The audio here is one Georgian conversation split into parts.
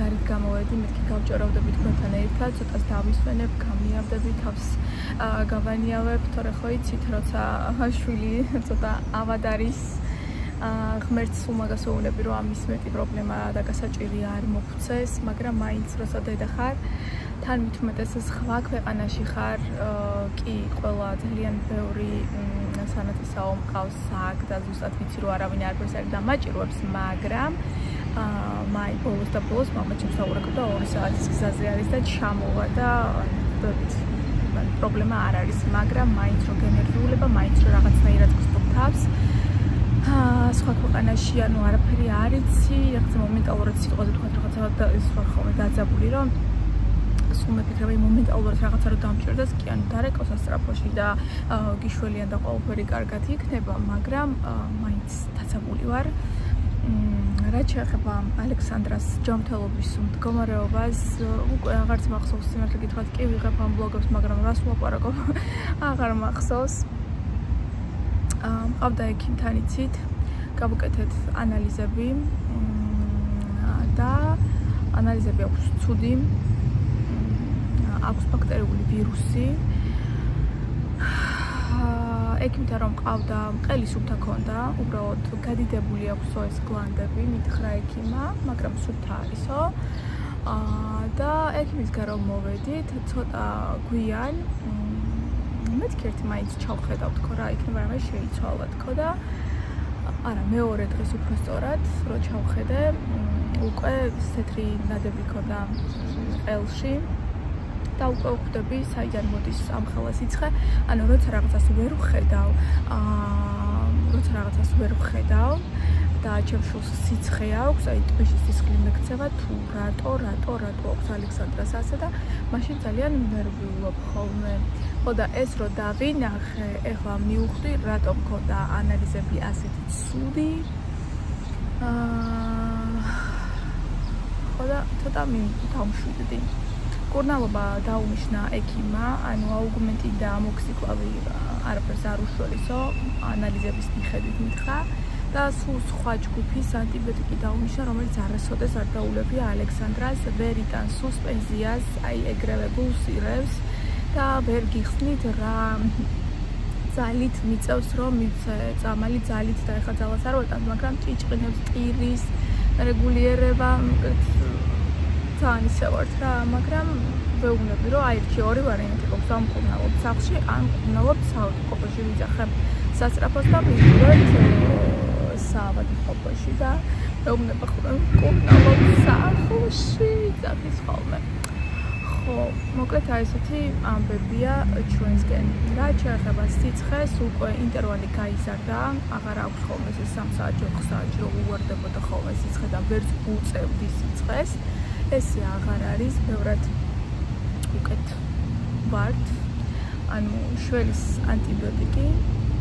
გარეთ გამოვედი, მეთქი გავჭერავდები თქვენთან ერთად, ცოტას დავისვენებ, გამიავდები, თავს გავანიავებ, თორე ხო იცით, როცა შვილი ცოტა ავად არის, ღმერთს უმაგას ვეუბნები, რომ ამის მეტი პრობლემა და გასაჭირი არ მოგვცეს, მაგრამ მაინც როცა დედა ხარ, თან მithumetes სხვა ქვეყანაში ხარ, კი, ყველა ძალიან ბევრი სანათისაო მყავს აქ და ზუსტად ვიცი, რომ არავინ არაფერს არ დამაჭირვებს, მაგრამ ბოლოს და ბოლოს მამა ჩემს დაურეკავდა 2 საათის გზაზე არის და ჩამოვა და პრობლემა არ არის, მაგრამ მაინც რომ გენერვიულება, მაინც რომ რაღაცნაირად გსტობ თავს. სხვა ქვეყანაში ანუ არაფერი არ იცი, რაღაცა მომენტალურად სიტყვაზე თქვა რაღაცა და ის ვარ ხოლმე დაძაბული, რომ სულ მეკითხები მომენტალურად რაღაცა რომ დამჭირდეს, კი ანუ დარეკო სასწრაფოში და გიშველიან და ყველაფერი კარგად იქნება, მაგრამ მაინც დაძაბული ვარ. რაც შეეხება ალექსანდრას ჯანმრთელობის მდგომარეობას, უკვე აღარც მახსოვს სიმართლე გითხრათ, კი ვიღებ ამ ბლოგებს, მაგრამ რას ვლაპარაკობ, აღარ მახსოვს. მყავდა ექიმთან იცით, გავუკეთეთ ანალიზები და ანალიზები აქვს ცუდი, აქვს ბაქტერიული ვირუსი. ექიმთან რომ მყავდა, მყელის სუფთა ქონდა, უბრალოდ გადიდებული აქვს ეს გლანდები, მითხრა ექიმა, მაგრამ სუფთა არისო. და ექიმისგან რომ მოვედით, ცოტა გვიან მეთქი ერთი მაინც ჩავხედავ თქო რა იქნება რამე შეიცვალა თქო და არა მეორე დღეს უფრო სწორად რო ჩავხედე უკვე თეთრი ნადები ქონდა ყელში და უკვე ვხვდები საიდან მოდის ამ ხელა სიცხე ანუ როცა რაღაცას ვერ ვხედავ და ჩემს შულს სიცხე აქვს, აი ტყუში სისხლი მეკცევა თუ რატო აქვს ალექსანდრას ასე და მაშინ ძალიან ნერვიულობ ხოლმე. ხო და ეს რო დავინახე, ეხლა მივხვდი რატომ მქონდა ანალიზები ასეთი ცუდი. ხო და ცოტა დავმშვიდდი. კურნალობა დაუნიშნა ექიმმა, ანუ აუგმენტი და ამოქსიკლავი არაფერს არ უშველისო, ანალიზების მიხედვით მითხრა. და სულ სხვა ჯგუფის ანტიბიოტიკი დაუნიშნა, რომელიც არასოდეს არ დაულებია ალექსანდრას, ვერ იტანს სუსპენზიას, აი ეგრევებულ სირევს და ვერ გიხსნით რა ძალით მიწევს რომ მივცე წამალი ძალით და ეხლა ძალას არ ვეტანს, მაგრამ ჭიჭყინებს ტირის რეგულირება ძალიან ისე ვართ რა, მაგრამ ვეუბნები რომ აი ერთი ორი ვარიანტი გვაქვს ამ მკურნალობ სახლში, ან მკურნალობ საავადმყოფოში ვიძახებ სასწრაფოს და ვიდროთ საავადმყოფოში და ვეუბნება ხოლმე მკურნალობ სახლში ძახის ხოლმე. ხო, მოკლედ აი ესეთი ამბებია ჩვენსკენ. რაც შეეხება სიცხეს, უკვე ინტერვალი გაიზარდა, აღარ აქვს ხოლმე ეს 3 საათი 4 საათი რომ უვარდებოდა ხოლმე სიცხე და ვერც უწევდი სიცხეს. ესე აღარ არის, ბევრად უკეთ ვართ. ანუ შველის ანტიბიოტიკი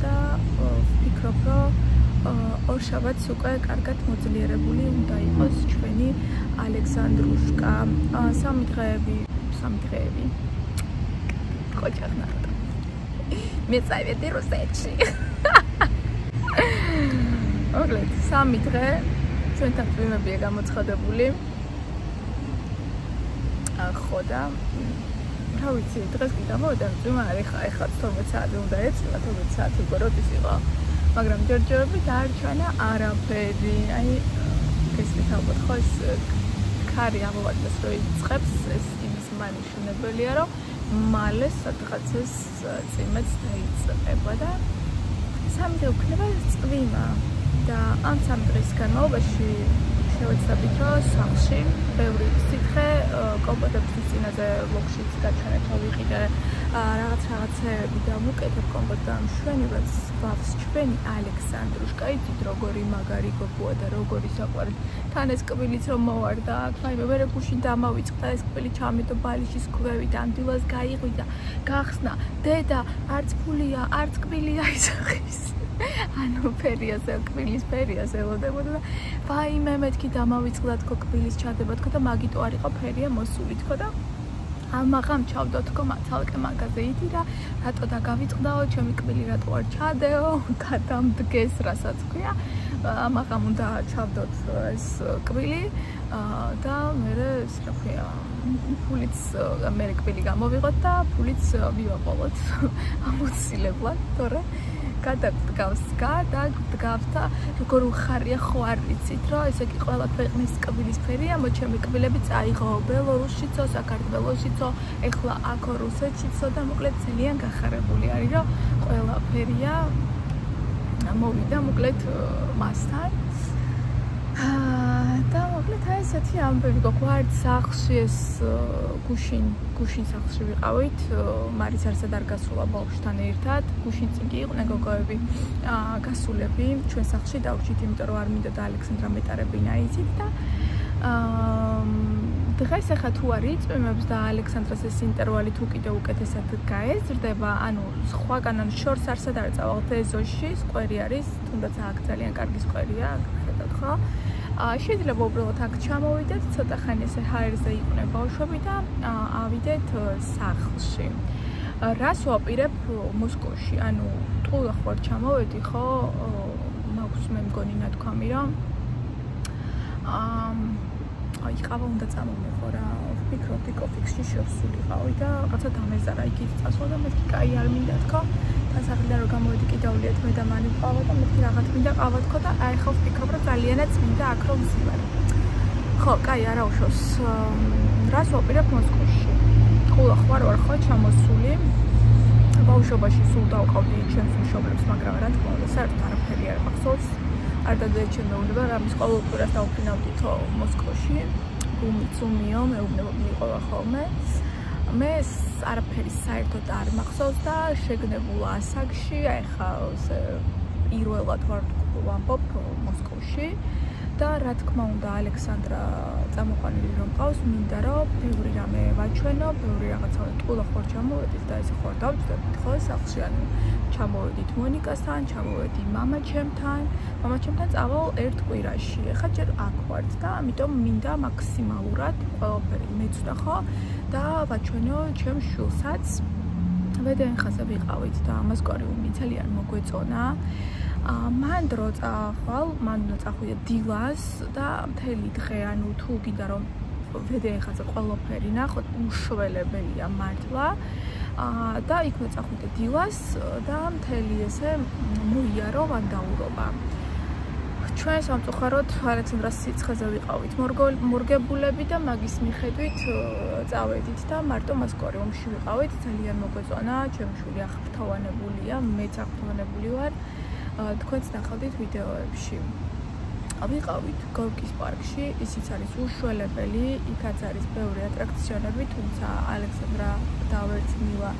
და ვფიქრობ, რომ ორშაბათს უკვე კარგად მოძლიერებული უნდა იყოს ჩვენი ალექსანდრუშკა. 3 დღეები. ხოჭახნა. მე წავედი რუსეთში. მოკლედ 3 დღე ჩვენთან წვიმებია გამოცხადებული. ხო და რა ვიცი, დღეს კი გამოვიდა წვიმა, ეხლა 12 საათი უნდა ეწივა, 12 საათი უკვე როდის იყო. მაგრამ ჯერჯერობით დაარჩენა არაფერი. აი ეს ალბათ ხო ეს ქარი ამოვაწყდეს რომ იწყებს ეს იმის მანიშნებელია რომ მალე სადღაცას წიმეც დაიწყება და 3 დღე უქნება წვიმა და ამ 3 დღის განმავლობაში შევეცდებით რომ სახლში ბევრი სითხე კომპოტების წინაზე ლოქშიც გაჩვენეთ რომ ვიყიდე რაღაცეები და ვუკეთებ კომპოტს და მშვენივრად გვაქვს ჩვენი ალექსანდრუშკა იცით როგორი მაგარი გოგოა და როგორი საყვარელი თან ეს კბილიც რომ მოვარდა აქ ვაიმე ვერ გუშინ დამავიწყდა ეს კბილი ჩამიტო ბალიშის ქვევით ამდილას გაიღვიდა გახსნა დედა არც ფულია არც კბილია ისახის ანუ ფერიაზე კბილის ფერიაზე ელოდებოდა და ვაიმე მეთქი დამავიწყდა თქო კბილის ჩადება თქო და მაგიტო არ იყო ფერია მოსული თქო და ამაღამ ჩავდო თქო მათალკე მაგაზე იდი რა რატო დაგავიწყდაო ჩემი კბილი რატო არ ჩადეო გადამდგეს რასაც ქვია ამაღამ უნდა ჩავდოთ ეს კბილი და მე ფულიც მე რკბილი გამოვიღოთ და ფულიც ვივაყოლოთ ამოცილებლად, თორე გადაგდგავს და როგორ უხარია ხო არ ვიცით, რომ ესე იგი ყველა ქვეყნის კბილისფერია, ჩემი კბილები წაიღო ბელორუსშიცო, საქართველოსშიცო, ეხლა აქ რუსეთშიცო და მოკლედ ძალიან გახარებული არის, რომ ყველაფერია მოვიდა მოკლედ მასთან. და მოკლედ აი ესეთი ამბები გვაქვს, ვართ სახლში ეს გუშინ სახლში ვიყავით, მარის არსად არ გასულა ბავშვთან ერთად, გუშინ წინ კი იყვნენ გოგოები გასულები ჩვენ სახლში დავჭით, იმიტომ რომ არ მინდოდა და ალექსანდრა მეტარებინა იცით და დღეს ახლა თუ არ იწვიმებს და ალექსანდრას ეს ინტერვალი თუ კიდე უკეთესად გაეზრდება, ანუ სხვაგან შორს არსად არ წავალთ ეზოში, სკვერი არის, თუნდაც აქ ძალიან კარგი სკვერია, ხედავთ ხო? შეიძლება უბრალოდ აქ ჩამოვიდეთ, ცოტა ხანი ესე ჰაერზე იყვნენ ბავშვები და ავიდეთ სახლში. რას ვაპირებ მოსკოვში? ანუ ტყუილ ხوار ჩამოვედი, ხო? მაქვს მე მგონი ნათქვამი, რომ აი ყავა უნდა წამომეყო რა. ვფიქრობდი კოფიქსში შევსულიყავი და რაღაცა დამეზარა იქით წასვლა და მეთქი კაი არ მინდა თქო. დასახლდა რომ გამოვედი კიდევლიეთ მე და მანი ყავა და მეთქი რაღაც მინდა ყავა თქო და აი ხო ვფიქრობ რომ ძალიანაც მინდა აქ რომ ვზივარ. ხო, კაი არა უშავს. რას ვაპირებ მოსკოვში? ყულა ხوار ვარ ხო ჩამოსული. ბავშვობაში სულ დავყავდი ჩემს მშობლებს, მაგრამ რა თქმა უნდა, საერთოდ არაფერი არ მახსოვს. არ დადაეჩემეულება, რამის ყოველკვირას დავფრინავდითო მოსკოვში. გუმიცუმიო, მეუბნება მიყვება ხოლმე. მე არაფერი საერთოდ არ მახსოვს და შეგნებულა ასაკში, აი ხა პირველად ვარ ვამბობ მოსკოვში და რა თქმა უნდა ალექსანდრა წამოყვანილი რომ ყავს, მინდა რომ ბევრი რამე ვაჩვენო, ბევრი რაღაცა ტყუილ ხوار ჩამოვედით და ესე ხوار დავჭდებით ხო სახლში, ანუ ჩამოვედით მონიკასთან, ჩამოვედი მამაჩემთან წავალ ერთ კვირაში. ეხლა ჯერ აქ ვართ და ამიტომ მინდა მაქსიმალურად ყველაფერი მეცდა ხო და ვაჩვენო ჩემ შვილსაც. ვედენხაზე ვიყავით და ამას კვარიუმი ძალიან მოგვეწონა. მან დრო წახვალ, მან წახვიდა დილას და მთელი დღე, ანუ თუ გინდა რომ ვედენხაზე ყველაფერი ნახოთ, უშველებელია მართლა. და იქ წახვიდა დილას და მთელი ესე მოიარო ვანდაურობა. ჩვენ სამწუხაროდ ალექსანდრას სიცხეზე ვიყავით მორგებულები და მაგის მიხედვით წავედით და მარტო მოსკოვში ვიყავით, ძალიან მოგვეწონა, ჩემი შვილი აღფრთოვანებულია, მეც აღფრთოვანებული ვარ. თქვენც ნახავდით ვიდეოებში. ვიყავით გორკის პარკში, ისიც არის უშველებელი, იქაც არის ბევრი ატრაქციონები, თუმცა ალექსანდრა დავერწმილა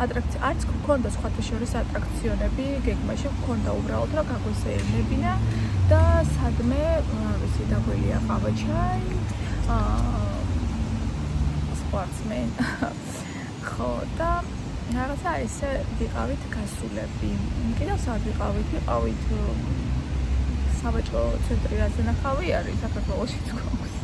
ატრაქცია არც გქონდა სხვათა შორის ატრაქციონები, გეგმაში გქონდა უბრალოდ რა გაგვესეირნებინა და სადმე ვიცი დაგველია ყავაჩაი, სპორტსმენ. ხო და რაღაცა ესე ვიყავით გასულები. კიდევ სად ვიყავით საბაჭო ცენტრი აზნახავი არის საქართველოში თქოს.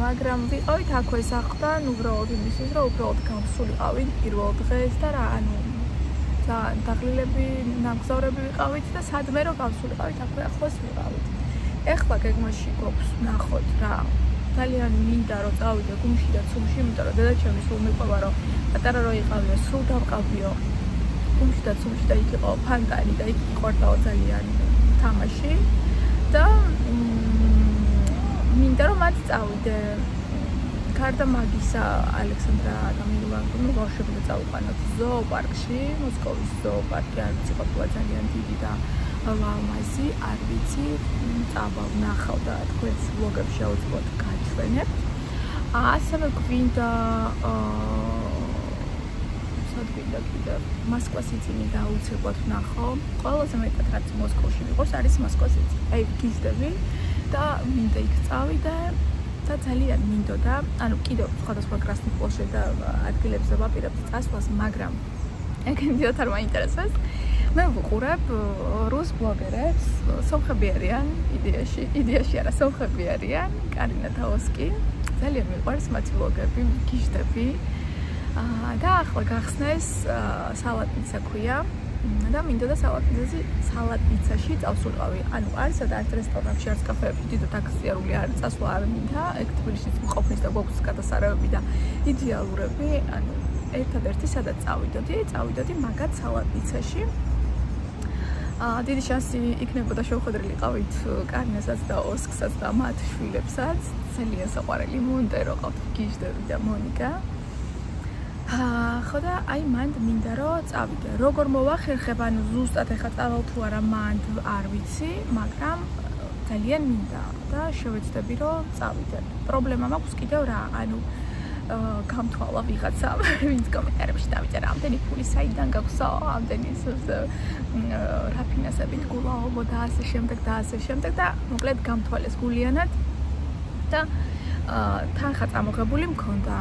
მაგრამ ვიყავით აქვე სახლთან, უბრალოდ იმისთვის, რომ უბრალოდ გავსულიყავით პირველ დღეს და რა, ანუ დაღლილები, ნამგზავრები ვიყავით და სადმე რომ გავსულიყავით აქვე ახლოს ვიყავით. ეხლა გეგმაში გვაქვს ნახოთ რა. ძალიან მინდა რომ წავიდე გუმში და ცუმში, იმიტომ რომ დედაჩემი სულ მიყვება რომ პატარა რო იყავიო, სულ დავყავდიო. გუმში და ცუმში და იქ იყო ფანტანი და იქ იყვარდაო ძალიან თამაში და მინდა რომ მათ წავიდე. გარდა მაგისა ალექსანდრა გამილვანკო ბავშვები წავიყვანოთ ზოოპარკში, მოსკოვის ზოოპარკი არის ყოფილა ძალიან დიდი და ლამაზი, არ ვიცი, წავალ ნახავ და თქვენს ვლოგებში აუცილებლად გაჩვენებ. ასევე გვინდა კიდე მოსკოვის იცინი და აუცილებლად ვნახო. ყველაზე მეტად რაც მოსკოვში ვიყოს არის მოსკოვის იცინი. აი გიზდები და მინდა იქ წავიდე და ძალიან მინდოდა, ანუ კიდევ სხვადასხვა კრასნი პლოშე და ადგილებზე ვაპირებთ წასვლას, მაგრამ ეგენდიოთ არ მაინტერესებს. მე ვუყურებ რუს ბლოგერებს, სომხები არიან იდეაში არა, სომხები არიან, კარინა თაოსკი, ძალიან მიყვარს მათი ბლოგები, გიჟდები. და ახლა გახსნეს სალატნიცა ქვია, და მინდოდა სალატიცაში წავსულიყავი. ანუ არის სადაც რესტორნებში არის კაფეები, დიდად აქციური არის, წასვლა არ მინდა, ეგ თბილისშიც მყოფნის და გვაქვს გადასარევები და იდეალურები, ანუ ერთადერთი სადაც წავიდოდი მაგათ სალატიცაში. დიდი შანსი იქნებოდა შევხვედრილიყავით კარინასაც და ოსკსაც და მათ შვილებსაც. ძალიან საყვარელი მონტერო ყავთ, გიჟდები და მონიკა. ხო და აი მანდ მინდა რომ წავიდე. როგორ მოვახერხებ, ანუ ზუსტად ეხა წავალ თუ არა მანდ არ ვიცი, მაგრამ ძალიან მინდა და შევეცდები რომ წავიდე. პრობლემა მაქვს კიდევ რა, ანუ გამთვალა ვიღაცა, ვინც კომენტარებში დავიწერა, ამდენი ფული საიდან გაქვსო, ამდენი რაფინანსებით გულაობო და ასე შემდეგ და მოკლედ გამთვალეს გულიანად და თანხა წამოღებული მქონდა,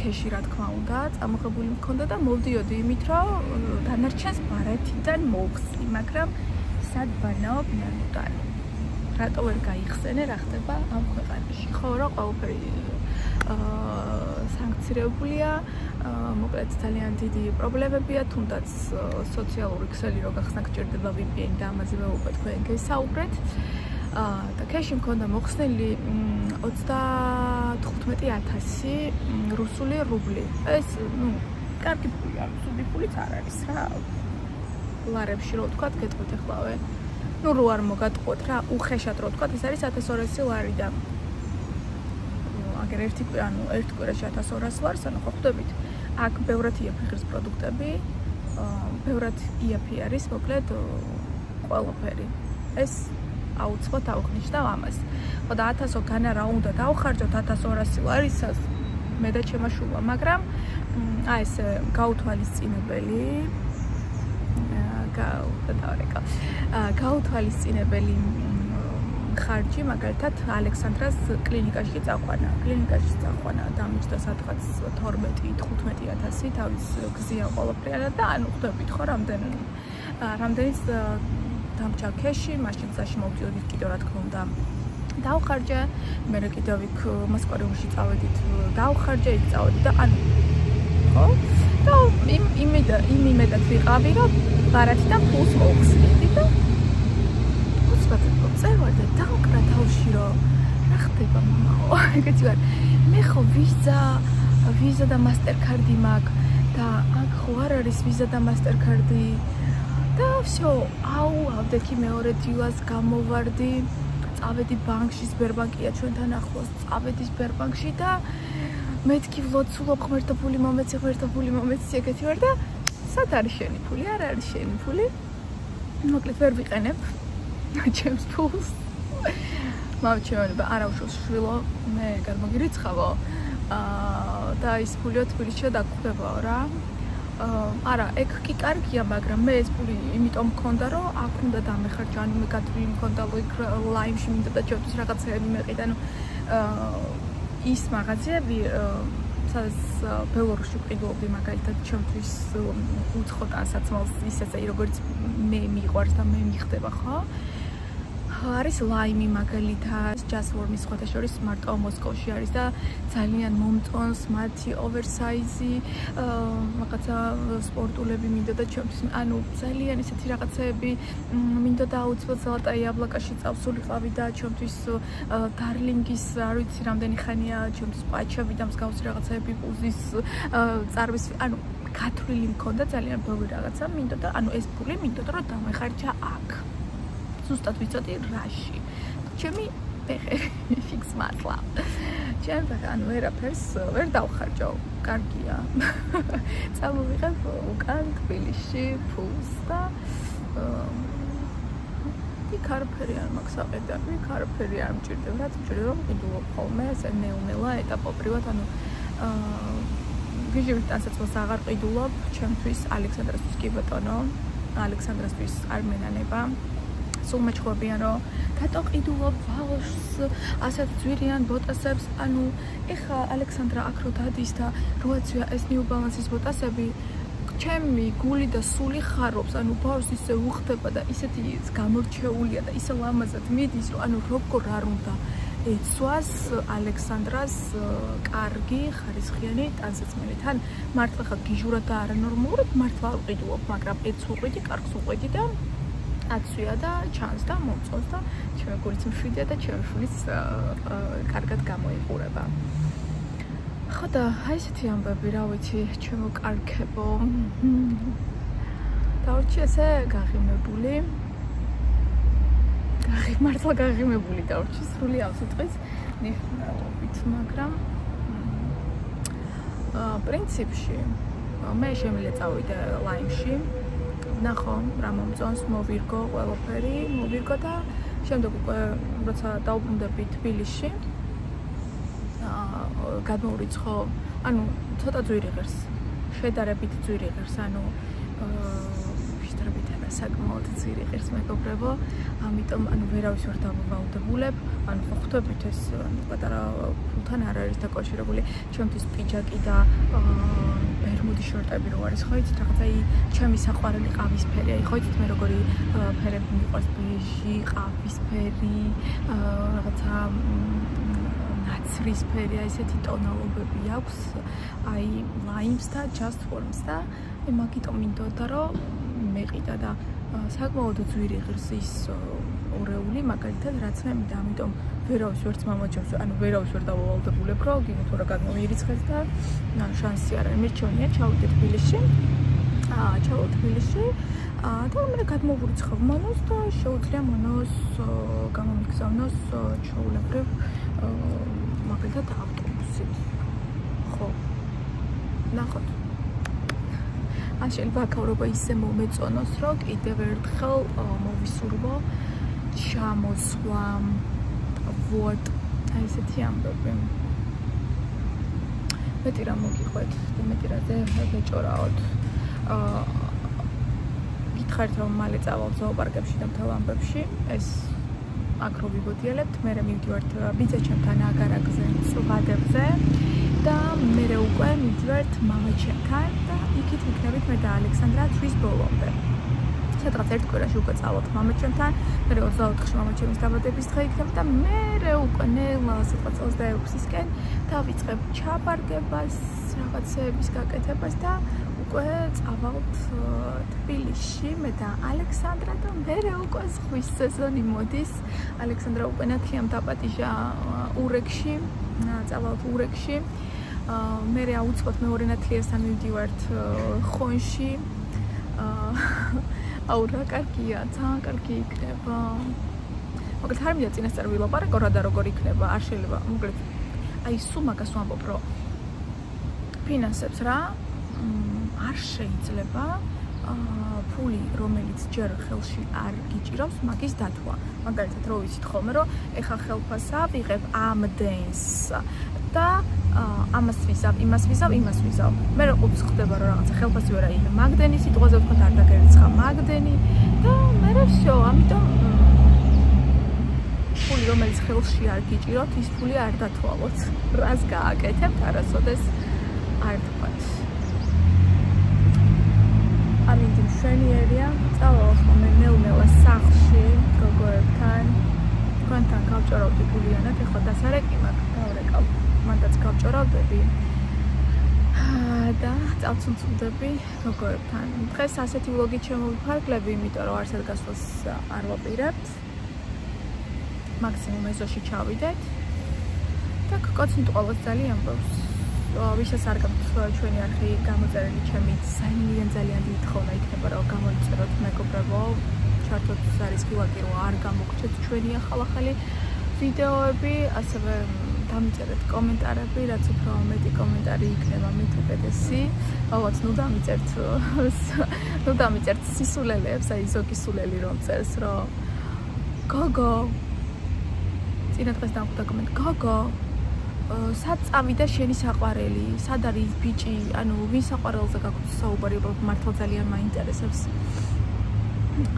ქეში რა თქმა უნდა, წამოღებული მქონდა და მოვდიოდი იმით, რომ დანარჩენს ბარათიდან მოვხსნი, მაგრამ სად ვანაობ ნანუტან. რატო ვერ გაიხსენე რა ხდება ამ ქვეყანაში? ხო, რომ ყველაფერი სანქცირებულია, მოკლედ ძალიან დიდი პრობლემებია, თუნდაც სოციალური ქსელი რო გახსნა გჭირდება VPN და ამაზე ვეუბნებ თქვენ გესაუბრეთ. და ქეში მქონდა მოხსნილი 35,000 რუსული რუბლი. ეს, კარგი ფულია, ცუდი ფულიც არ არის რა. ლარებში რო ვთქვათ, გეტყვით ახლავე. რო არ მოგატყუოთ რა, უხეშად რო ვთქვათ, ეს არის 1200 ლარი და აგერ ერთი კვირაში 1200 ლარს, ანუ ხო ხვდებით. აქ ბევრად იაფი ღირს პროდუქტები, ბევრად იაფი არის, მოკლედ ყველაფერი. ეს აუცილებლად ავღნიშნავ ამას. ხო და 1000 განა რა უნდა დავხარჯოთ 1200 ლარისას მე და ჩემმა შვილმა, მაგრამ აი ეს გაუთვალისწინებელი გაუთვალისწინებელი ხარჯი მაგალითად ალექსანდრას კლინიკაში წაყვანა დამიჯდა სადღაც 12-15,000 თავის გზიან ყველაფრიანად და ანუ ხვდებით ხო რამდენიც დამჭა ქეში, მაშინ გზაში მოვდიოდით კიდევ რა თქმა უნდა დავხარჯე, მე კიდევ იქ მოსკოვში წავედით დავხარჯე, იქ წავედი და ანუ ხო? და იმედად ვიყავი, რომ ბარათიდან ფულს მოვხსნიდი და უცბად წევარ და დავკრა თავში, რომ რა ხდება მამა ხო? ეგეთი ვარ. მე ხო ვიზა და მასტერკარდი მაქვს და აქ ხო არ არის ვიზა და მასტერკარდი. და всё, ავდექი მეორე დილას გამოვარდი, წავედი ბანკში, სბერბანკია ჩვენთან ახლოს, წავედი სბერბანკში და მეთქი ვლოცულობ ღმერთო ფული მომეცი ეგეთი ვარ და სად არის შენი ფული? არ არის შენი ფული. მოკლედ ვერ ვიყენებ ჩემს ფულს. მოვჩვენება არა უშავს შვილო, მე გამოგირიცხავო. და ის ფულიო თბილისში დაგხვდებაო რა. არა, ეგ კი კარგია, მაგრამ მე ეს ფული იმიტომ მქონდა, რომ აქ უნდა დამეხარჯა, ანუ მე გათვლილი მქონდა ლაივში მინდა და ჩემთვის რაღაცეები მეყიდა, ანუ ის მაღაზიები, სადაც ბელორუსში ვყიდულობდი მაგალითად ჩემთვის უცხო ტანსაცმელს ისეცე, როგორც მე მიყვარს და მე მიხდება, ხო? არის ლაიმი მაგალითად, ჯასვორმის სხვათა შორის მარტო მოსკოვში არის და ძალიან მომწონს მათი ოვერსაიზი, რაღაცა სპორტულები მინდა და ჩემთვის, ანუ ძალიან ისეთი რაღაცეები მინდა და აუცილებლად სალატა იაბლაკაში წავსულიყავი და ჩემთვის დარლინგის, არ ვიცი რამდენი ხანია, ჩემთვის პაჩები და მსგავსი რაღაცეები პუზის წარვის, ანუ გათვლილი მქონდა ძალიან ბევრი რაღაცა მინდა და ანუ ეს ფული მინდა რომ დამეხარჯა აქ. ზუსტად ვიცოდი რაში. ჩემი ფეხები ფიქს მართლა. ჩემ ანუ ვერაფერს ვერ დავხარჯავ. კარგია. წამოვიღებ უკან თბილისში ფულს და იქ არაფერი არ მაქვს საყედარი, იქ არაფერი არ მჭირდება, რაც მჭირდება რომ ვყიდულობ ხოლმე ესე ნელა ეტაპობრივად, ანუ ვიჟივით ტანსაცმელს აღარ ყიდულობ, ჩემთვის ალექსანდრასთვის კი ბატონო, ალექსანდრასთვის არ მენანება. სულ მეჩხობიან რომ რატო ყიდულობ ბავშვს ასეთ ძვირიან ბოტასებს, ანუ ეხა ალექსანდრა აქ რო დადის და როაცვია ეს New Balance-ის ბოტასები ჩემი გული და სული ხარობს, ანუ ბავშვს ისე უხდება და ისეთი გამორჩეულია და ისე ლამაზად მიდის, რომ ანუ როგორ არ უნდა ეცვას ალექსანდრას კარგი ხარისხიანი ტანსაცმელი. თან მართლა ხა გიჟურად და არანორმალურად მართლა არ ვყიდულობ, მაგრამ ეც ვყიდი, კარგს ვყიდი და აცვია და ჩანს და მომწონს და ჩემი გულიც მშვიდია და ჩემი შვილიც კარგად გამოიყურება. ხო და აი ესეთი ამბები, რა ვიცი, ჩემო კარგებო. დავრჩი ესე გაღიმებული. მართლა გაღიმებული დავრჩი სრული ამ სიტყვის ნიშნულობით, მაგრამ პრინციპში მე შემიძლია წავიდე ლაიმში, ვნახო რა მომწონს, მოვირგო ყველაფერი, მოვირგო და შემდეგ უკვე როცა დაუბრუნდები თბილისში გადმოვრიცხო, ანუ ცოტა ძვირი ღირს, შედარებით ძვირი ღირს, ანუ საკმაოდ ძვირი ღირს მეგობრებო, ამიტომ ანუ ვერავის ვერ დავავალდებულებ, ანუ ხო ხვდებით ეს პატარა ფულთან არ არის დაკავშირებული, ჩემთვის პიჯაკი და ბერმუდის შორტები რო არის, ხო იცით, რაღაცა ჩემი საყვარელი ყავისფერი, აი ხო იცით მე როგორი ფერები მიყვარს, ბეჟი, ყავისფერი, რაღაცა ნაცრისფერი, აი ესეთი ტონალობები აქვს, აი ლაიმს და just forms და მაგიტომ მინდოდა რომ მეყიდა და საკმაოდ ძვირი ღირს ის ორეული, მაგალითად რაც მე მინდა, ამიტომ ვერავის ვერც მომაჩვენს, ანუ ვერავის ვერ დავავალდებულებ, რომ გიგო თუ რა გადმოვირიცხეს და შანსი არ არის, მერჩვენია ჩავიდე თბილისში. და მე გადმოვურიცხავ მონოს და შეუძლია მონოს გამომიგზავნოს ჩვეულებრივ მაგალითად ავტობუსით. ხო. ნახოთ. ან შეიძლება აქაურობა ისე მომეწონოს, რომ კიდევ ერთხელ მოვისურვო ჩამოსვლა ვორდ აი ესეთი ამბები. მეტი რა მოგიყვეთ, მეტი რაზე გეჭორაოთ. გითხარით რომ მალე წავალ ზოოპარკებში და მთელ ამბებში, ეს აქ რო ვიბოდიელებთ, მე მივდივართ ბიძაჩემთან აგარაკზე, წვადებზე და მე უკვე მივდივართ მამაჩემთან და იქით ვიქნებით მე და ალექსანდრა თვის ბოლომდე. სადღაც ერთ კვირაში უკვე წავალთ მამაჩემთან, მე 24-ში მამაჩემის დაბადების დღე იქნება და მე უკვე ნელა სადღაც 26-ისკენ დავიწყებ ჩაბარგებას, რაღაცეების გაკეთებას და უკვე წავალთ თბილისში მე და ალექსანდრა და მე უკვე ზღვის სეზონი მოდის. ალექსანდრა უკვე ნათლიამ დაპატიჟა ურეკში, წავალთ ურეკში. მე აუცილებლად მეორე ნათლიასთან მივდივართ ხონში. აუ რა კარგია, ძალიან კარგი იქნება. მოკლედ არ მინდა წინასწარ ვილაპარაკო რა და როგორ იქნება, არ შეიძლება. მოკლედ აი სულ მაგას ვამბობ, რომ ფინანსებს რა არ შეიძლება ფული, რომელიც ჯერ ხელში არ გიჭირავს, მაგის დათვა. მაგალითად, რო ვიცით ხოლმე, რომ ეხა ხელფასა ვიღებ ამდენს და ამას ვიზავ, იმას ვიზავ, იმას ვიზავ. მე რო ყოფს ხდება რომ რაღაცა ხელფასი ვერ აიღე, მაგდენი სიტყვაზე ვთქვათ არ დაგერიცხა მაგდენი და მე всё, ამიტომ ფული, რომელიც ხელში არ გიჭიროთ, ის ფული არ დათვალოთ. რას გააკეთებთ, არასოდეს არ თქვათ. ამინდი მშვენიერია, წავალ ხოლმე ნელ-ნელა სახლში, გოგოებთან. თქვენთან გავჭორავდი გულიანად, ეხლა დასარეკი მაქვს, დავრეკავ. მანდაც გავჭორავდები და წავცუნცუნდები გოგოებთან. დღეს ასეთი ვლოგი შემოვიფარგლები, იმიტომ რომ არსად გასვლას არ ვაპირებთ. მაქსიმუმ ეზოში ჩავიდეთ და გკოცნით ყოველს ძალიან ბავს. ვისაც არ გაქვთ ჩვენი არხი გამოწერილი, ჩემი ძალიან დიდი თხოვნა იქნება რომ გამოიწეროთ მეგობრებო, ჩართოთ არის გულაკი რომ არ გამოგჩეთ ჩვენი ახალი ვიდეოები, ასევე დამიწერეთ კომენტარები, რაც უფრო მეტი კომენტარი იქნება, მით უკეთესი. ალბათ ნუ დამიწერთ სისულელეებს, აი ზოგი სულელი რომ წერს, რომ გოგო წინა დღეს დამხვდა კომენტარი, გოგო სად წავიდა შენი საყვარელი, სად არის ბიჭი, ანუ ვინ საყვარელზე გაქვთ საუბარი, მართლა ძალიან მაინტერესებს.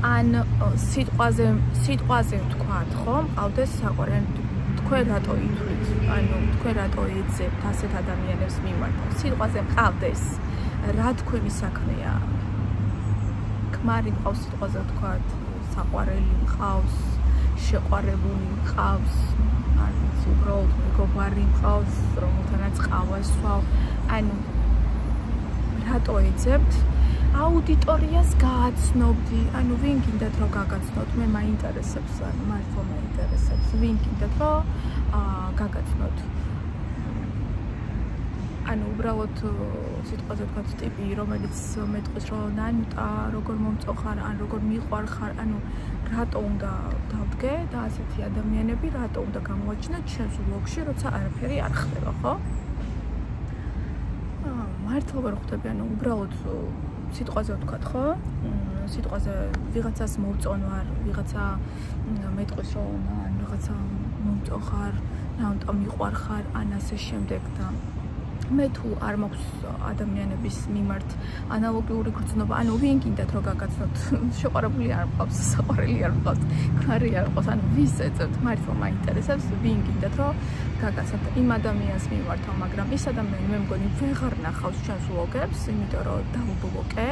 ან სიტყვაზე ვთქვათ, ხო, მყავდეს საყვარელი, თქვენ რატო ითვლით, ანუ თქვენ რატო ეძებთ ასეთ ადამიანებს მიმართ, სიტყვაზე მყავდეს, რა თქვენი საქმეა, ქმარი მყავს სიტყვაზე ვთქვათ, საყვარელი მყავს, შეყვარებული მყავს, არ ვიცი, უბრალოდ მეგობარი მყავს, რომელთანაც ყავას სვავ. ანუ რატო ეძებთ? აუდიტორიას გააცნობდი, ანუ ვინ გინდათ რომ გაგაცნოთ, მე მაინტერესებს, ანუ მართლა მაინტერესებს, ვინ გინდათ რომ გაგაცნოთ. ანუ უბრალოდ სიტყვაზე თქვა ტიპი, რომელიც მეტყვის რომ ნანუტა როგორ მომწოხარ, ან როგორ მიყვარ ხარ, ანუ რატო უნდა დავდგე და ასეთი ადამიანები რატო უნდა გამოვაჩინოთ ჩვენს ვლოგში, როცა არაფერი არ ხდება, ხო? მართლა ვერ ხვდები, ანუ უბრალოდ სიტყვაზე ვთქვათ, ხო? სიტყვაზე ვიღაცას მოვწონვარ, ვიღაცა მეტყვის რომ ან ვიღაცა მომწოხარ, ნანუტა მიყვარ ხარ, ან ასე შემდეგ და მე თუ არ მაქვს ადამიანების მიმართ ანალოგიური გრძნობა, ანუ ვინ გინდათ რომ გაგაცნოთ, შეყვარებული არ მყავს, საყვარელი არ მყავს, ქმარი არ მყავს, ანუ ვის ეძებთ, მართლა მაინტერესებს, ვინ გინდათ რომ გაგაცნოთ იმ ადამიანს მიმართავ, მაგრამ ის ადამიანი მე მგონი ვეღარ ნახავს ჩვენს ვლოგებს, იმიტომ რომ დავუბლოკე.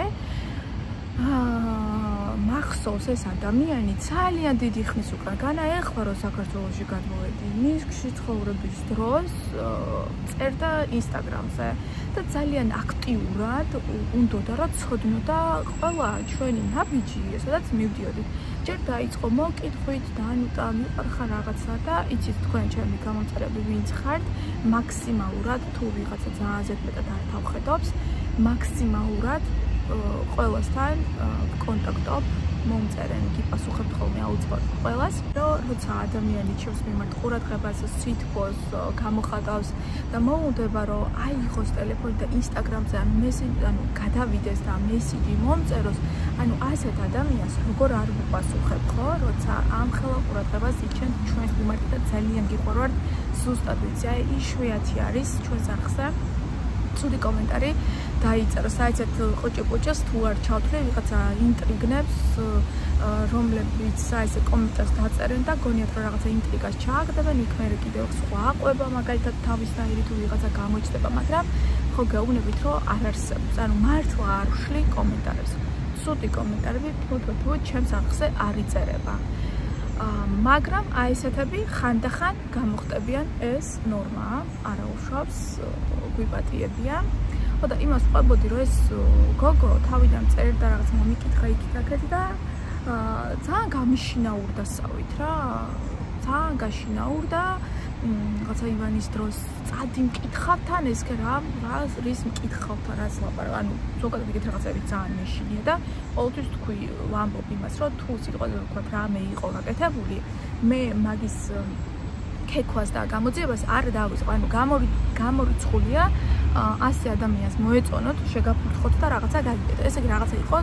მახსოვს ეს ადამიანი ძალიან დიდი ხნის უკან განაეხლა რომ საქართველოში გადმოვედი მინსკში ცხოვრების დროს წერდა ინსტაგრამზე და ძალიან აქტიურად უნდოდა რომ ცოდნოდა ყველა ჩვენი ნაბიჯი სადაც მივდიოდით ჯერ დაიწყო მოკითხვით დანუტა მიყვარხარ რაღაცა და იცით თქვენ ჩემი გამომწერები ვინც ხართ მაქსიმალურად თუ ვიღაცა ძალიან ზედმეტად არ თავხედობს მაქსიმალურად ყველასთან კონტაქტობ მომწერენ გიპასუხებთ ხოლმე აუცილებლად ყველას რომ როცა ადამიანი ჩემს მიმართ ყურადღებას სითბოს გამოხატავს და მოუნდება რომ აიღოს ტელეფონი და ინსტაგრამზე ანუ გადავიდეს და მესიჯი მომწეროს ანუ ასეთ ადამიანს როგორ არ ვუპასუხებ ხო როცა ამხელა ყურადღებას იჩენთ ჩვენს მიმართ და ძალიან გიყვარვართ ზუსტად ვიცი აი იშვიათი არის ჩვენს არხზე ცუდი კომენტარი დაიწერა საერთოდ ყოჭე-ყოჭეს თუ არ ჩავთვლი ვიღაცა ინტრიგნებს რომლებიც საერთოდ კომენტარს დაწერენ და გონიათ რომ რაღაცა ინტრიგას ჩააგდებენ იქ მე კიდევ სხვა აყვება მაგალითად თავისნაირი თუ ვიღაცა გამოჩნდება მაგრამ ხო გეუბნებით რომ არ არსებობს ანუ მართლა არ ვშლი კომენტარებს ცუდი კომენტარები თვითონ ჩემს არხზე არ იწერება მაგრამ აი ესეთები ხანდახან გამოხტებიან ეს ნორმა არა უშავს გვიპატიებიან ხო და იმას ვყვებოდი რომ ეს გოგო თავიდან წერდა რაღაც მომიკითხა იქით და ძალიან გამიშინაურდა სავით რა ძალიან გაშინაურდა რაღაცა ივანის დროს წადი მკითხავთ ან ესკე რა რის მკითხავთ რაც ლაპარაკ ანუ ზოგადად იქით რაღაცები ძალიან მეშინია და ყოველთვის თქვი ვამბობ იმას რომ თუ სიტყვაზე ვთქვათ რამე იყო გაკეთებული მე მაგის ქექვას და გამოძიებას არ დავიწყო ანუ გამორიცხულია ასე ადამიანს მოეწონოთ შეგაფურთხოთ და რაღაცა გაგიგეთ ესე იგი რაღაცა იყო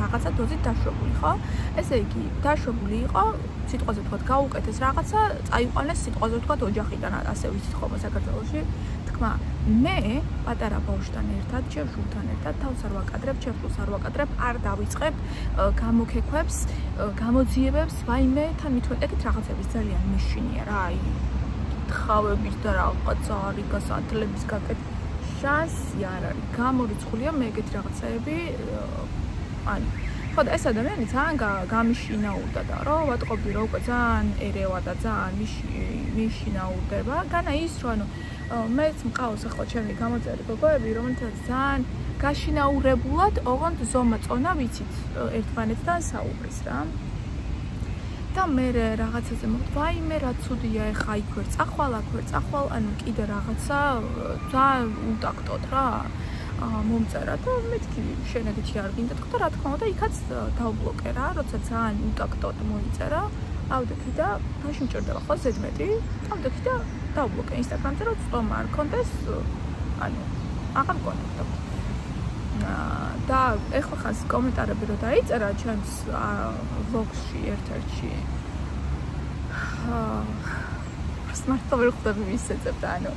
რაღაცა დოზით დაშვებული ხო ესე იგი დაშვებული იყო სიტყვაზე ვთქვათ გაუკეთეს რაღაცა წაიყვანეს სიტყვაზე ვთქვათ ოჯახიდან ასე ვიცით ხოლმე საქართველოში თქმა მე პატარა ბავშვთან ერთად ჩემშულთან ერთად თავს არ ვაკადრებ ჩემშულს არ ვაკადრებ არ დავიწყებ გამოქექვებს გამოძიებებს ვაიმე თან მithumetegit რაღაცების ძალიან მეშინია რა აი ხავების და რაღაცა რიგას ათლების გაკეთება შანსი არ არის გამორიცხულია მე ეგეთი რაღაცები ანუ ხო და ეს ადამიანი ძალიან გამიშინაურდა და რომ ვატყობდი რომ უკვე ძალიან ერევა და ძალიან მიშინაურდება განა ის რომ ანუ მეც მყავს ახლა ჩემი გამოწერილი გოგოები რომელთაც ძალიან გაშინაურებულად ოღონდ ზომა წონა ვიცით ერთმანეთთან საუბრის რა და მე რაღაცაზე მოვთ ვაიმე რა ცუდია ეხა იქ ვერ წახვალ აქ ვერ წახვალ ანუ კიდე რაღაცა ძალიან უტაქტოდ რა მომწერა და მეთქი შენაგითი არ გინდა თქო და რა თქმა უნდა იქაც დავბლოკე რა როცა ძალიან უტაქტოდ მოიწერა ავდექი და მაშინ მჭირდება ხო ზედმეტი ავდექი და დავბლოკე ინსტაგრამზე რომ წტომა არ კონდეს ანუ აღარ კონტაქტო და ეხლა ხანს კომენტარები რო დაიწერა ჩემს ვლოგში ერთ-ერთში მართლა ვერ ხვდები ვის ეძებდა ანუ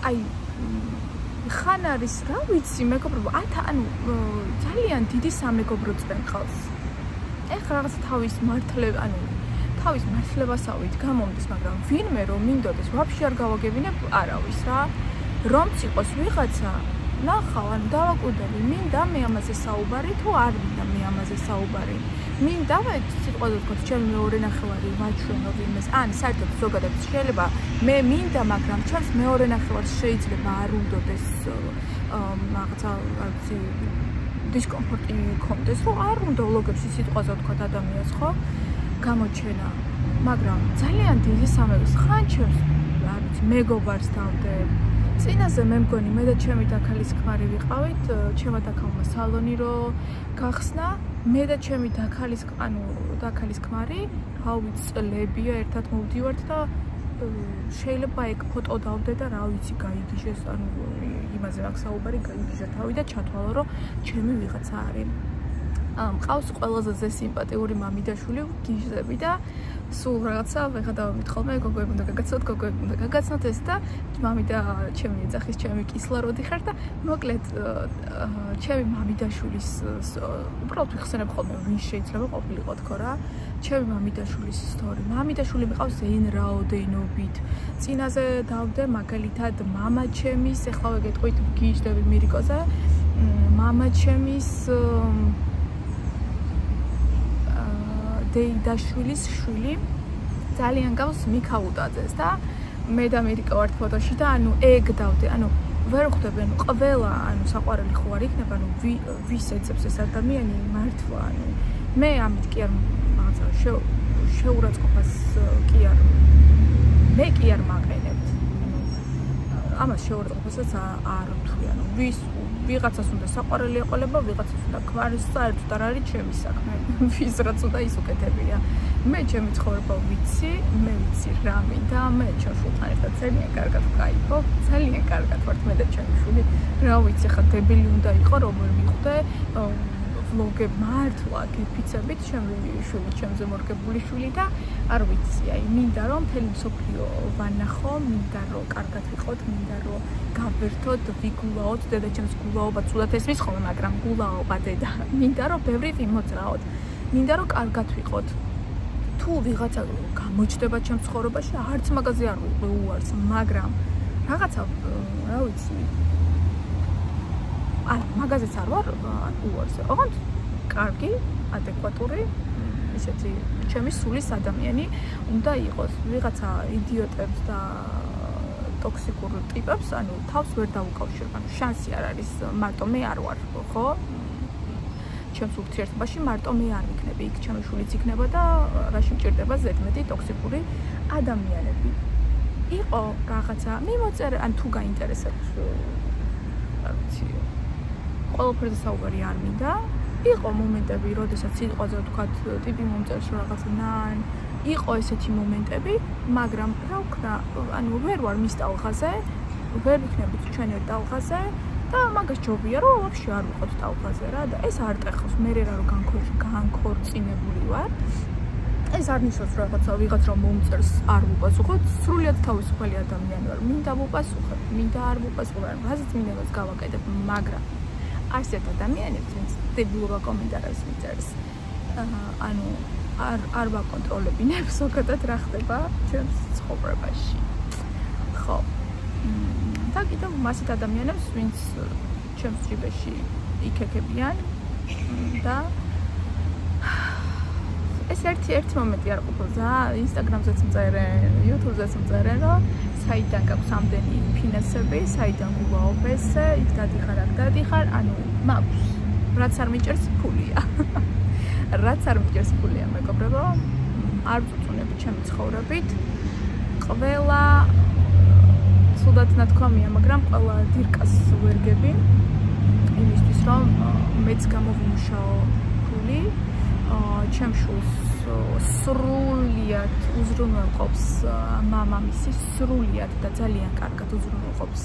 აი ხან არის რა ვიცი მეგობრებო ანუ ძალიან დიდი სამეგობრო წვენ ყავს ეხლა რაღაც თავის მართლებასავით გამომდის მაგრამ ვინმე რომ მინდოდეს ვაფშე არ გავაგებინებ არავის რა რომც იყოს ვიღაცა ნახავ, ანუ დავაკვირდები, მინდა მე ამაზე საუბარი თუ არ მინდა მე ამაზე საუბარი. მინდა სიტყვაზე ვთქვათ, ჩემი მეორე ნახევარი ვაჩვენო ვინმეს. ან საერთოდ ზოგადად შეიძლება მე მინდა, მაგრამ ჩემს მეორე ნახევარს შეიძლება არ უნდოდეს რაღაცა არცი დისკომფორტი მქონდეს, რომ არ უნდა ვლოგებში სიტყვაზე ვთქვათ ადამიანს, ხო? გამოჩენა. მაგრამ ძალიან დიდი სამების ხან ჩემს არ ვიცი, მეგობარს დავდებ. წინაზე მე მგონი მე და ჩემი დაქალის ქმარი ვიყავით, ჩემმა დაქალმა სალონი რო გახსნა, მე და ჩემი დაქალის ქმარი, რავი წლებია ერთად მოვდივართ და შეიძლება ეგ ფოტო დავდე და რა ვიცი გაიგიჟეს, ანუ იმაზე მაგ საუბარი გაიგიჟა თავი და ჩათვალა რომ ჩემი ვიღაცა არის. მყავს ყველაზე ზესიმპათიური მამიდაშვილი გიჟები და სულ რაღაცა ვეღარ დავამითხოლმე გოგოები უნდა გაგაცნოთ, გოგოები უნდა გაგაცნოთ ეს და მამიდა ჩემი ეძახის, ჩემი კისლაროდი ხარ და მოკლედ ჩემი მამიდაშვილის უბრალოდ ვიხსენებ ხოლმე ვინ შეიძლება ყოფილიყო თქო რა ჩემი მამიდაშვილის ისტორია. მამიდაშვილი მიყავს ზეინ რაოდენობით. წინაზე დავდე მაგალითად მამა ჩემის, ეხლა გეტყვით გიჟდები მირიკოზე, მამა ჩემის დეიდაშვილის შვილი ძალიან გავს მიქაუტაძეს და მე და ამერიკა ვართ ფოტოში და ანუ ეგ დავდე, ანუ ვერ ხვდები, ანუ ყველა ანუ საყვარელი ხო არ იქნება, ანუ ვის ეცებს ეს ადამიანი მართლა, ანუ მე ამით კი არ რაღაცა შეურაცხყოფას კი არ მე კი არ მაყენებთ, ამას შეურაცხყოფასაც არ ვთვლი, ანუ ვიღაცას უნდა საყვარელი ეყოლება, ვიღაცას უნდა ქმარის, საერთოდ არ არის ჩემი საქმე, ვის რაც უნდა ის უკეთებია. მე ჩემი ცხოვრება ვიცი, მე ვიცი რა მინდა, მე ჩემ შვილთან ერთად ძალიან კარგად ვკაიფობ, ძალიან კარგად ვართ მე და ჩემი შვილი. რა ვიცი, ხა დებილი უნდა იყო, რომ ვერ მიხვდე ვლოგები მართლა გიფიცებით, ჩემი შვილი, ჩემზე მორგებული შვილი და არ ვიცი, აი მინდა რომ მთელი მსოფლიო ვანახო, მინდა რომ კარგად ვიყოთ, მინდა რომ გავერთოთ, ვიგულაოთ, დედაჩემს გულაობა ცუდად ესმის ხოლმე, მაგრამ გულაობა დედა. მინდა რომ ბევრი ვიმოძრაოთ, მინდა რომ კარგად ვიყოთ. თუ ვიღაცა გამოჩნდება ჩემს ცხოვრებაში, არც მაგაზე არ უარს, მაგრამ რაღაცა რა ვიცი მაგაზეც არ ვარ უარს. ოღონდ კარგი, ადეკვატური, ისეთი ჩემი სულის ადამიანი უნდა იყოს. ვიღაცა იდიოტებს და ტოქსიკურ ტიპებს, ანუ თავს ვერ დავუკავშირებ, ანუ შანსი არ არის, მარტო მე არ ვარ, ხო? ჩემს ურთიერთობაში მარტო მე არ ვიქნები, იქ ჩემი შულიც იქნება და რაში მჭირდება ზედმეტი ტოქსიკური ადამიანები. იყო რაღაცა მიმოწერე, ან თუ გაინტერესებთ, რა ვიცი, ყველაფერზე საუბარი არ მინდა. იყო მომენტები, როდესაც სიტყვაზე ვთქვათ, ტიპი მომწერს რაღაცა ნან, იყო ესეთი მომენტები, მაგრამ რა ვქნა, ანუ ვერ ვარ მის ტალღაზე, ვერ ვიქნებით ჩვენ ერთ ტალღაზე და მაგას ჯობია, რომ ვაფშე არ ვიყოთ ტალღაზე რა და ეს არ ტეხოს, მე რა რომ განქორწინებული ვარ. ეს არ ნიშნავს რაღაცა ვიღაც რომ მომწერს არ ვუპასუხოთ, სრულიად თავისუფალი ადამიანი ვარ. მინდა ვუპასუხებ, მინდა არ ვუპასუხებ, რაზეც მინდას გავაკეთებ, მაგრამ არც ერთ ადამიანებს ვინც დებილობა კომენტარებს მიწერს. ანუ არ ვაკონტროლებინებ ზოგადად რა ხდება ჩემს ცხოვრებაში. ხო. და კიდევ მასეთ ადამიანებს ვინც ჩემს ჯიბეში იქექებიან და ეს ერთი მომენტი არ ყოფილზა, ინსტაგრამზეც მწერენ, იუთუბზეც მწერენ, რომ საიდან გაქვს ამდენი ფინანსები, საიდან გულაობ ესე, იქ დადიხარ, აქ დადიხარ, ანუ მაქვს, რაც არ მიჭერს ფულია. რაც არ მიჭერს ფულია, მეგობრებო, არ ვწუწუნები ჩემი ცხოვრებით. ყველა ცუდად ნათქვამია, მაგრამ ყველა დირკას ვერგები იმისთვის, რომ მეც გამოვიმუშაო ფული. ჩემ შულს სრულიად უზრუნველყოფს მამამისი, სრულიად და ძალიან კარგად უზრუნველყოფს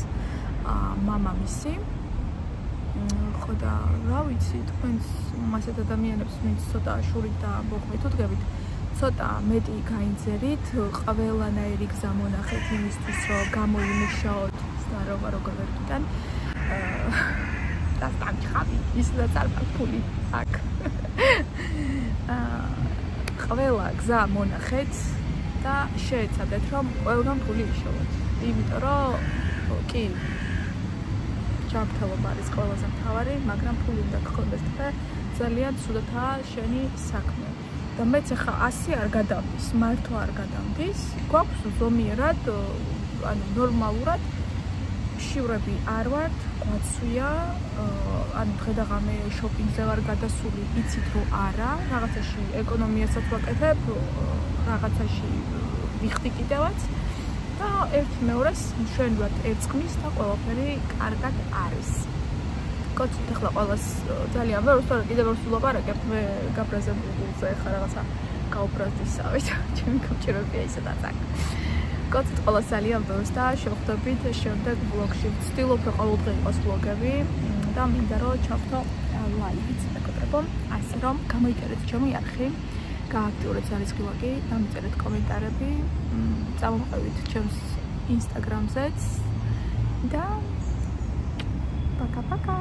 მამამისი. ხო და რა ვიცი, თქვენს მასეთ ადამიანებს, ვინც ცოტა შურით და ბოყმით უდგებით, ცოტა მეტი გაინძერით, ყველანაირი გზა მონახეთ იმისთვის, რომ გამოიმუშაოთ და როგორ ვერ გიტან და სტამჩხავი, ის და წარფული აქ. ყველა გზა მონახეთ და შეეცადეთ, რომ ყველგან ფული იშოვოთ. იმიტომ რომ კი ჯანმრთელობა არის ყველაზე მთავარი, მაგრამ ფული უნდა გქონდეს თქო, ძალიან ცუდათაა შენი საქმე. და მეც ახლა 100 არ გადამდის, მართლა არ გადამდის. გვაქვს ზომიერად, ანუ ნორმალურად შივრები არ ვართ, გვაცვია, ანუ დღე-დღე შოპინგზე ვარ გადასული, იცით რომ არა, რაღაცაში ეკონომიასაც ვაკეთებ, რაღაცაში ვიხდი კიდევაც და ერთი მეორეს მშვენივრად ერწყმის და ყველაფერი კარგად არის. კოცით ახლა ყველას ძალიან ვერ ვსწორ კიდევ ვერ ვლაპარაკებ, მე გაბრაზებულზე ხარ რაღაცა გაუბრაზდისავით, ჩემი გამჭირებია ისე დაწაკ. კოცით ყველას ძალიან ბევრს და შევხვდებით შემდეგ ბლოგში. ვცდილობ რომ ყოველდღე იყოს ბლოგები და მინდა რომ ჩავხდო ლაივიც მეკოტრებო, ასე რომ გამოიწერეთ ჩემი არხი, გააქტიურეთ ძალისხმევაგი, დამიწერეთ კომენტარები, წამომყევით ჩემს ინსტაგრამზეც და პაკა-პაკა